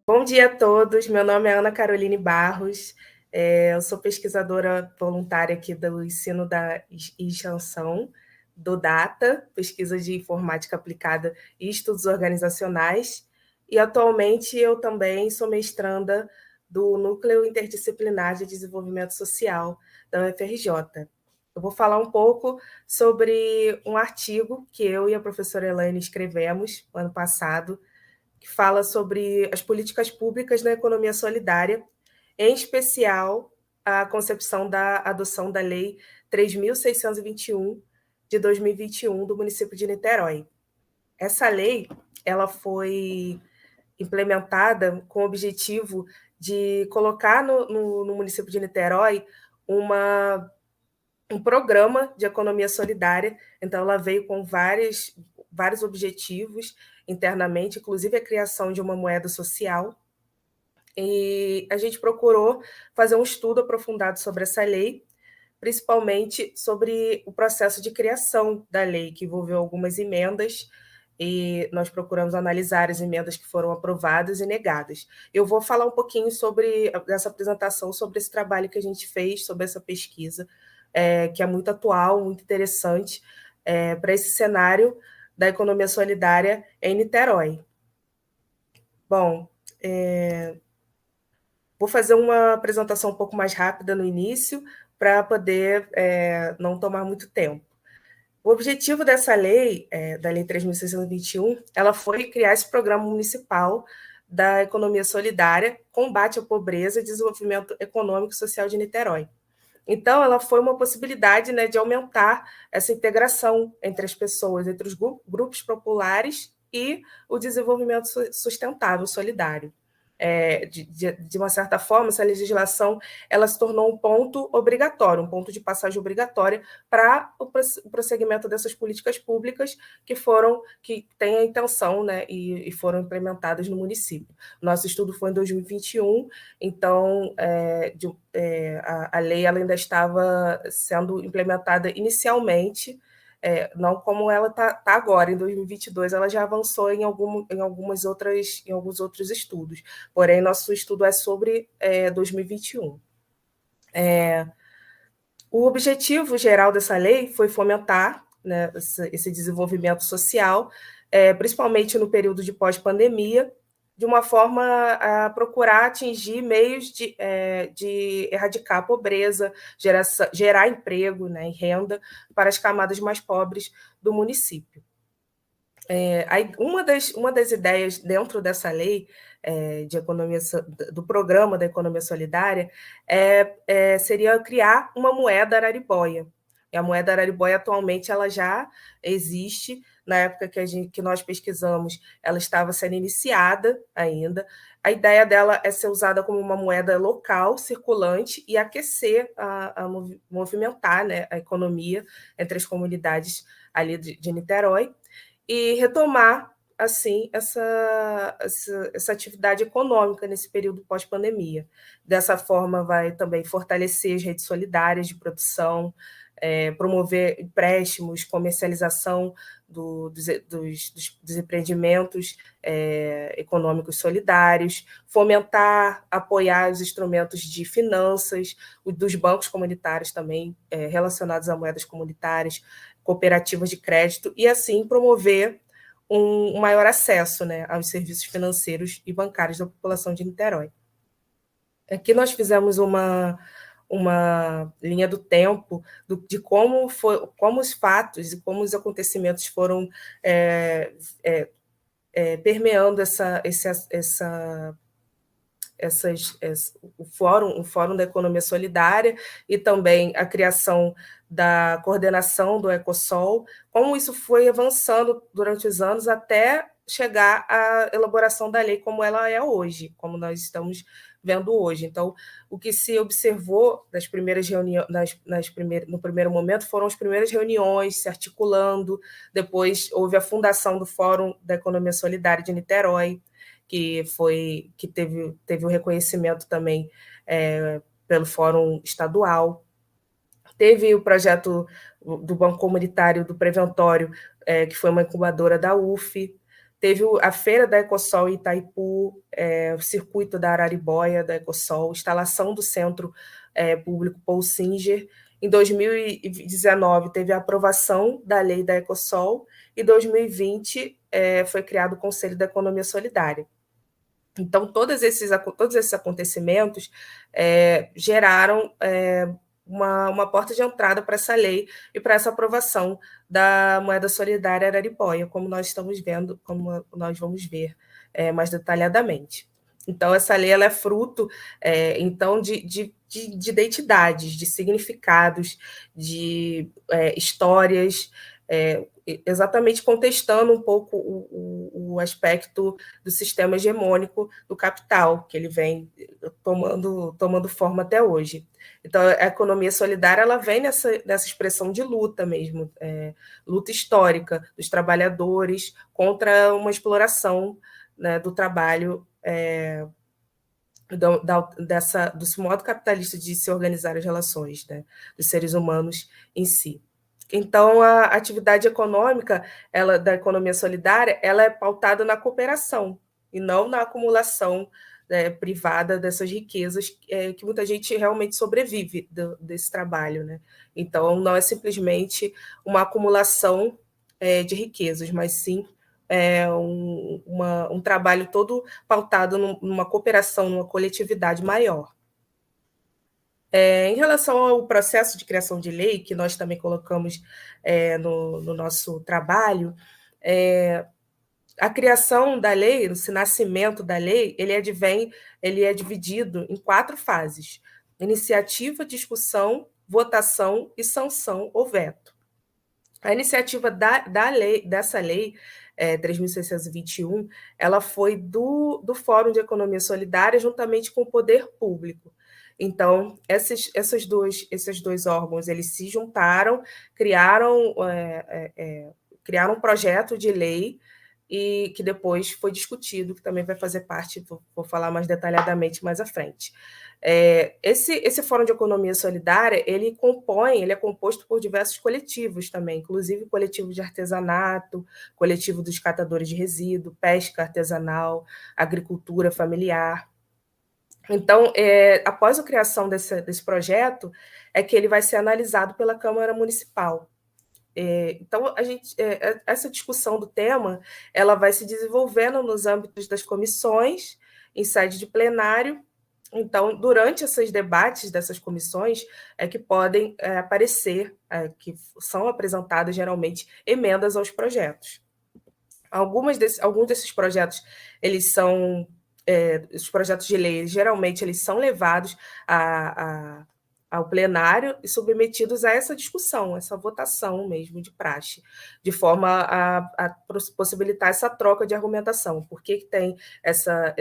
Bom dia a todos, meu nome é Ana Caroline Barros, eu sou pesquisadora voluntária aqui do ensino da extensão, do DATA, Pesquisa de Informática Aplicada e Estudos Organizacionais, e atualmente eu também sou mestranda do Núcleo Interdisciplinar de Desenvolvimento Social da UFRJ. Eu vou falar um pouco sobre um artigo que eu e a professora Elaine escrevemos no ano passado, que fala sobre as políticas públicas na economia solidária, em especial a concepção da adoção da Lei 3.621, de 2021, do município de Niterói. Essa lei ela foi implementada com o objetivo de colocar no município de Niterói um programa de economia solidária. Então, ela veio com vários objetivos internamente, inclusive a criação de uma moeda social. E a gente procurou fazer um estudo aprofundado sobre essa lei, principalmente sobre o processo de criação da lei, que envolveu algumas emendas, e nós procuramos analisar as emendas que foram aprovadas e negadas. Eu vou falar um pouquinho sobre essa apresentação, sobre esse trabalho que a gente fez, sobre essa pesquisa, que é muito atual, muito interessante, para esse cenário da economia solidária em Niterói. Bom, vou fazer uma apresentação um pouco mais rápida no início, para poder não tomar muito tempo. O objetivo dessa lei, da Lei 3.621, ela foi criar esse programa municipal da economia solidária, combate à pobreza e desenvolvimento econômico e social de Niterói. Então, ela foi uma possibilidade, né, de aumentar essa integração entre as pessoas, entre os grupos populares e o desenvolvimento sustentável, solidário. De uma certa forma, essa legislação ela se tornou um ponto obrigatório, um ponto de passagem obrigatória para o prosseguimento dessas políticas públicas que têm a intenção, né, e foram implementadas no município. Nosso estudo foi em 2021, então a lei ela ainda estava sendo implementada inicialmente, não como ela está agora, em 2022, ela já avançou em alguns outros estudos, porém, nosso estudo é sobre 2021. O objetivo geral dessa lei foi fomentar, né, esse desenvolvimento social, principalmente no período de pós-pandemia, de uma forma a procurar atingir meios de erradicar a pobreza, gerar emprego, né, e renda para as camadas mais pobres do município. Uma das ideias dentro dessa lei de economia, do programa da economia solidária, seria criar uma moeda araribóia. E a moeda araribóia atualmente ela já existe. Na época que nós pesquisamos, ela estava sendo iniciada ainda. A ideia dela é ser usada como uma moeda local, circulante, e aquecer, movimentar, né, a economia entre as comunidades ali de Niterói, e retomar, assim, essa atividade econômica nesse período pós-pandemia. Dessa forma, vai também fortalecer as redes solidárias de produção, promover empréstimos, comercialização dos empreendimentos econômicos solidários, fomentar, apoiar os instrumentos de finanças, dos bancos comunitários também, relacionados a moedas comunitárias, cooperativas de crédito, e assim promover um maior acesso, né, aos serviços financeiros e bancários da população de Niterói. Aqui nós fizemos uma linha do tempo de como os fatos e como os acontecimentos foram permeando o Fórum da Economia Solidária, e também a criação da coordenação do Ecosol, como isso foi avançando durante os anos até chegar à elaboração da lei como ela é hoje, como nós estamos vendo hoje. Então, o que se observou nas primeiras reuniões, no primeiro momento, foram as primeiras reuniões se articulando. Depois houve a fundação do Fórum da Economia Solidária de Niterói, que teve o reconhecimento também pelo Fórum Estadual. Teve o projeto do Banco Comunitário do Preventório, que foi uma incubadora da UF. Teve a Feira da Ecosol em Itaipu, o circuito da Araribóia da Ecosol, instalação do Centro Público Paul Singer. Em 2019, teve a aprovação da lei da Ecosol, e em 2020 foi criado o Conselho da Economia Solidária. Então, todos esses acontecimentos geraram uma porta de entrada para essa lei e para essa aprovação da moeda solidária Araribóia, como nós estamos vendo, como nós vamos ver mais detalhadamente. Então, essa lei ela é fruto então de identidades, de significados, de histórias, exatamente contestando um pouco o aspecto do sistema hegemônico do capital, que ele vem tomando forma até hoje. Então, a economia solidária ela vem nessa expressão de luta mesmo, luta histórica dos trabalhadores contra uma exploração, né, do trabalho, desse modo capitalista de se organizar as relações, né, dos seres humanos em si. Então, a atividade econômica da economia solidária ela é pautada na cooperação e não na acumulação privada dessas riquezas, que muita gente realmente sobrevive desse trabalho, né? Então, não é simplesmente uma acumulação de riquezas, mas sim um trabalho todo pautado numa cooperação, numa coletividade maior. Em relação ao processo de criação de lei, que nós também colocamos no nosso trabalho, a criação da lei, o nascimento da lei, ele é dividido em 4 fases: iniciativa, discussão, votação e sanção ou veto. A iniciativa dessa lei 3.621, ela foi do Fórum de Economia Solidária juntamente com o Poder Público. Então, esses dois órgãos eles se juntaram, criaram um projeto de lei e que depois foi discutido, que também vai fazer parte, vou falar mais detalhadamente mais à frente. Esse Fórum de Economia Solidária, ele é composto por diversos coletivos também, inclusive coletivo de artesanato, coletivo dos catadores de resíduo, pesca artesanal, agricultura familiar. Então, após a criação desse projeto, é que ele vai ser analisado pela Câmara Municipal. Então, essa discussão do tema ela vai se desenvolvendo nos âmbitos das comissões, em sede de plenário. Então, durante esses debates dessas comissões, é que podem aparecer, que são apresentadas geralmente emendas aos projetos. Alguns desses projetos, eles são os projetos de lei, geralmente, eles são levados ao plenário e submetidos a essa discussão, essa votação mesmo de praxe, de forma a possibilitar essa troca de argumentação. Por que tem essa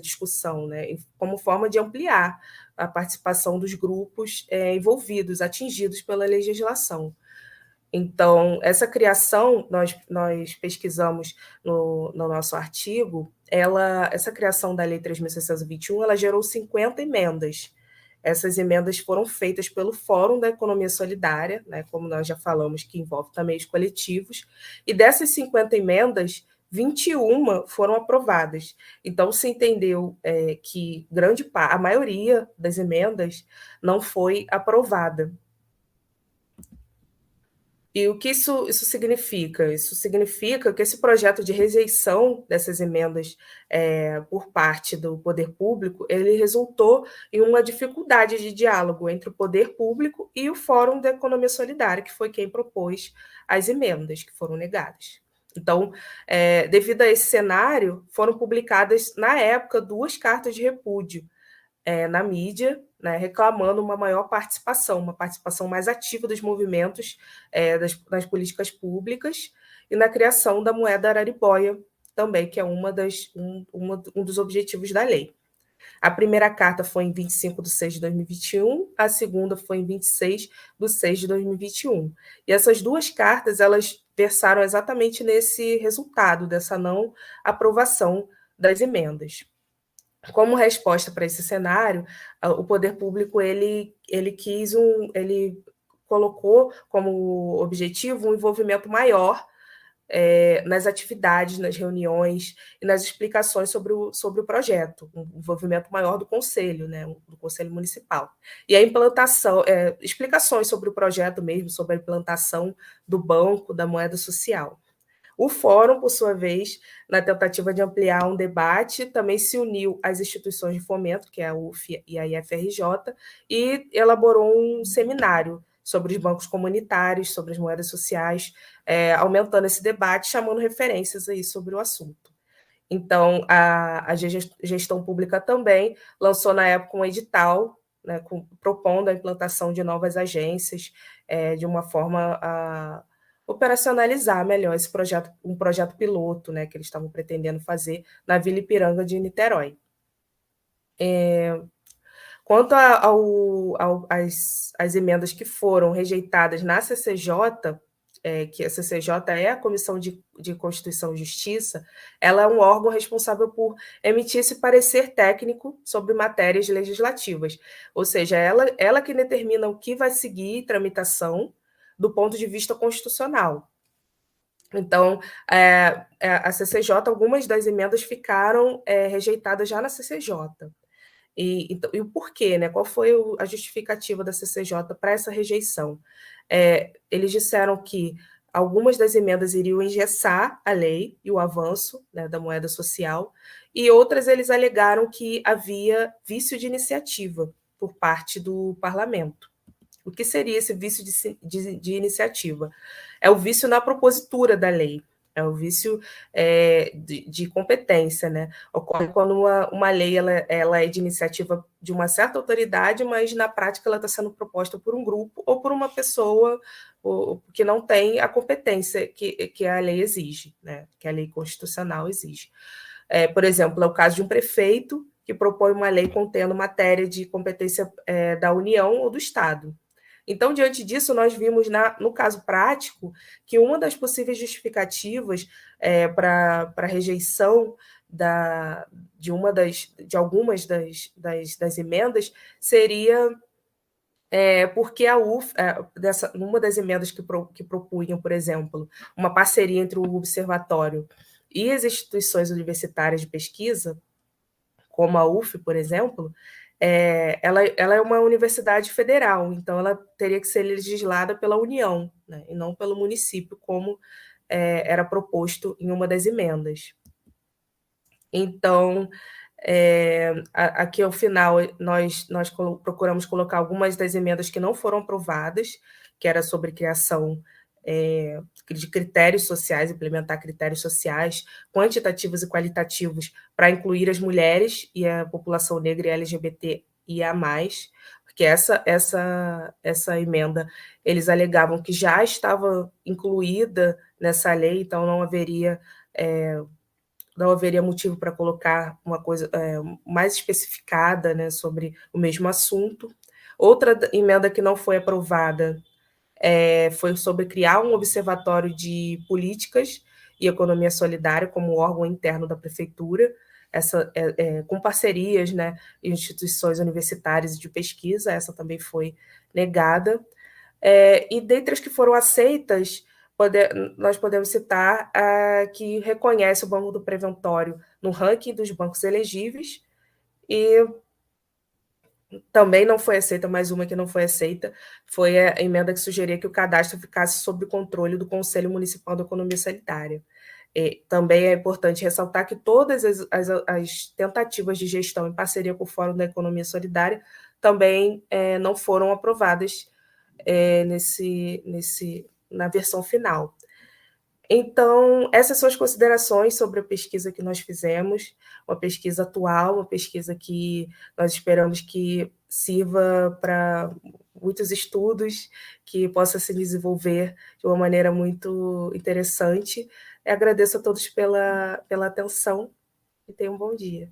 discussão, né? Como forma de ampliar a participação dos grupos envolvidos, atingidos pela legislação. Então, essa criação, nós pesquisamos no nosso artigo, essa criação da Lei 3.621, ela gerou 50 emendas. Essas emendas foram feitas pelo Fórum da Economia Solidária, né, como nós já falamos, que envolve também os coletivos, e dessas 50 emendas, 21 foram aprovadas. Então, se entendeu que a maioria das emendas não foi aprovada. E o que isso significa? Isso significa que esse projeto de rejeição dessas emendas por parte do poder público, ele resultou em uma dificuldade de diálogo entre o poder público e o Fórum da Economia Solidária, que foi quem propôs as emendas que foram negadas. Então, devido a esse cenário, foram publicadas, na época, 2 cartas de repúdio na mídia, né, reclamando uma participação mais ativa dos movimentos das políticas públicas e na criação da moeda Araribóia também, que é um dos objetivos da lei. A primeira carta foi em 25/6/2021, a segunda foi em 26/6/2021. E essas duas cartas, elas versaram exatamente nesse resultado, dessa não aprovação das emendas. Como resposta para esse cenário, o poder público ele colocou como objetivo um envolvimento maior nas atividades, nas reuniões e nas explicações sobre o projeto, um envolvimento maior do conselho, né, do conselho municipal. E a implantação, explicações sobre o projeto mesmo, sobre a implantação do banco, da moeda social. O fórum, por sua vez, na tentativa de ampliar um debate, também se uniu às instituições de fomento, que é a UF e a IFRJ, e elaborou um seminário sobre os bancos comunitários, sobre as moedas sociais, aumentando esse debate, chamando referências aí sobre o assunto. Então, a gestão pública também lançou, na época, um edital, né, propondo a implantação de novas agências, de uma forma a operacionalizar melhor esse projeto, um projeto piloto, né, que eles estavam pretendendo fazer na Vila Ipiranga de Niterói. Quanto às emendas que foram rejeitadas na CCJ, que a CCJ é a Comissão de Constituição e Justiça, ela é um órgão responsável por emitir esse parecer técnico sobre matérias legislativas, ou seja, ela que determina o que vai seguir tramitação do ponto de vista constitucional. Então, a CCJ, algumas das emendas ficaram rejeitadas já na CCJ. E o porquê, né? Qual foi a justificativa da CCJ para essa rejeição? Eles disseram que algumas das emendas iriam engessar a lei e o avanço, né, da moeda social, e outras eles alegaram que havia vício de iniciativa por parte do parlamento. O que seria esse vício de iniciativa? É o vício na propositura da lei, é o vício de competência, né? Ocorre quando uma lei ela é de iniciativa de uma certa autoridade, mas na prática ela está sendo proposta por um grupo ou por uma pessoa que não tem a competência que a lei exige, né? Que a lei constitucional exige. Por exemplo, é o caso de um prefeito que propõe uma lei contendo matéria de competência da União ou do Estado. Então, diante disso, nós vimos, no caso prático, que uma das possíveis justificativas para a rejeição de algumas das emendas seria porque a UF, uma das emendas que propunham, por exemplo, uma parceria entre o Observatório e as instituições universitárias de pesquisa, como a UF, por exemplo, ela é uma universidade federal, então ela teria que ser legislada pela União, né, e não pelo município, como era proposto em uma das emendas. Então, aqui ao final, nós procuramos colocar algumas das emendas que não foram aprovadas, que era sobre criação de critérios sociais, implementar critérios sociais quantitativos e qualitativos para incluir as mulheres e a população negra e LGBTIA+, porque essa emenda, eles alegavam que já estava incluída nessa lei, então não haveria motivo para colocar uma coisa mais especificada, né, sobre o mesmo assunto. Outra emenda que não foi aprovada foi sobre criar um observatório de políticas e economia solidária como órgão interno da prefeitura, com parcerias, né, instituições universitárias e de pesquisa, essa também foi negada. E dentre as que foram aceitas, nós podemos citar a que reconhece o Banco do Preventório no ranking dos bancos elegíveis, e também não foi aceita, mais uma que não foi aceita, foi a emenda que sugeria que o cadastro ficasse sob o controle do Conselho Municipal de Economia Sanitária. Também é importante ressaltar que todas as tentativas de gestão em parceria com o Fórum da Economia Solidária também não foram aprovadas na versão final. Então, essas são as considerações sobre a pesquisa que nós fizemos, uma pesquisa atual, uma pesquisa que nós esperamos que sirva para muitos estudos, que possa se desenvolver de uma maneira muito interessante. Eu agradeço a todos pela atenção e tenham um bom dia.